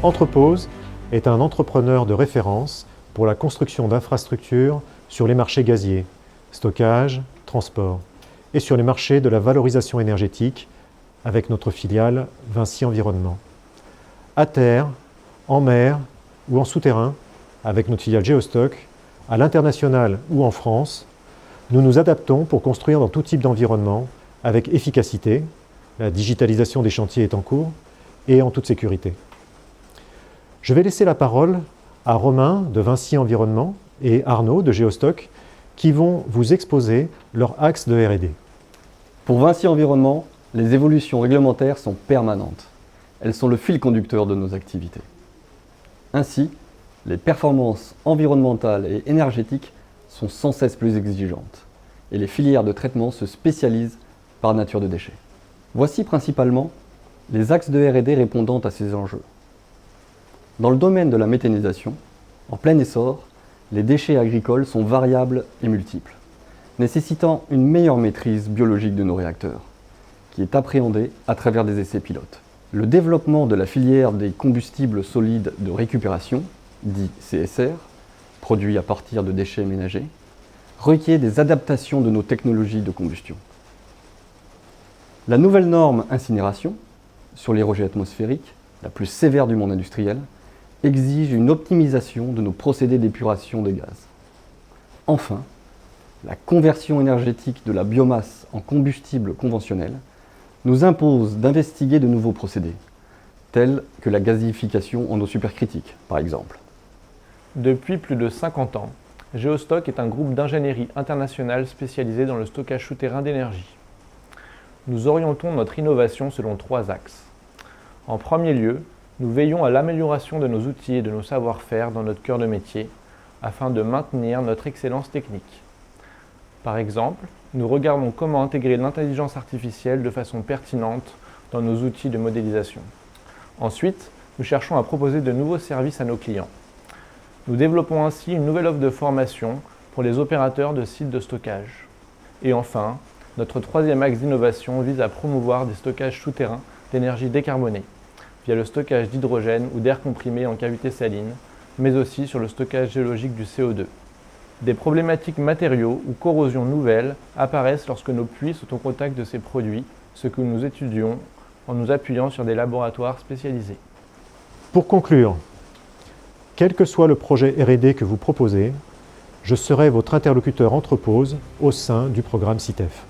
Entrepose est un entrepreneur de référence pour la construction d'infrastructures sur les marchés gaziers, stockage, transport, et sur les marchés de la valorisation énergétique avec notre filiale Vinci Environnement. À terre, en mer ou en souterrain, avec notre filiale Geostock, à l'international ou en France, nous nous adaptons pour construire dans tout type d'environnement avec efficacité, la digitalisation des chantiers est en cours, et en toute sécurité. Je vais laisser la parole à Romain de Vinci Environnement et Arnaud de Geostock qui vont vous exposer leur axe de R&D. Pour Vinci Environnement, les évolutions réglementaires sont permanentes. Elles sont le fil conducteur de nos activités. Ainsi, les performances environnementales et énergétiques sont sans cesse plus exigeantes et les filières de traitement se spécialisent par nature de déchets. Voici principalement les axes de R&D répondant à ces enjeux. Dans le domaine de la méthanisation, en plein essor, les déchets agricoles sont variables et multiples, nécessitant une meilleure maîtrise biologique de nos réacteurs, qui est appréhendée à travers des essais pilotes. Le développement de la filière des combustibles solides de récupération, dit CSR, produits à partir de déchets ménagers, requiert des adaptations de nos technologies de combustion. La nouvelle norme incinération, sur les rejets atmosphériques, la plus sévère du monde industriel, exige une optimisation de nos procédés d'épuration des gaz. Enfin, la conversion énergétique de la biomasse en combustible conventionnel nous impose d'investiguer de nouveaux procédés, tels que la gazification en eau supercritique, par exemple. Depuis plus de 50 ans, Geostock est un groupe d'ingénierie internationale spécialisé dans le stockage souterrain d'énergie. Nous orientons notre innovation selon 3 axes. En premier lieu, nous veillons à l'amélioration de nos outils et de nos savoir-faire dans notre cœur de métier, afin de maintenir notre excellence technique. Par exemple, nous regardons comment intégrer l'intelligence artificielle de façon pertinente dans nos outils de modélisation. Ensuite, nous cherchons à proposer de nouveaux services à nos clients. Nous développons ainsi une nouvelle offre de formation pour les opérateurs de sites de stockage. Et enfin, notre troisième axe d'innovation vise à promouvoir des stockages souterrains d'énergie décarbonée, via le stockage d'hydrogène ou d'air comprimé en cavité saline, mais aussi sur le stockage géologique du CO2. Des problématiques matériaux ou corrosion nouvelles apparaissent lorsque nos puits sont au contact de ces produits, ce que nous étudions en nous appuyant sur des laboratoires spécialisés. Pour conclure, quel que soit le projet R&D que vous proposez, je serai votre interlocuteur Entrepose au sein du programme CITEF.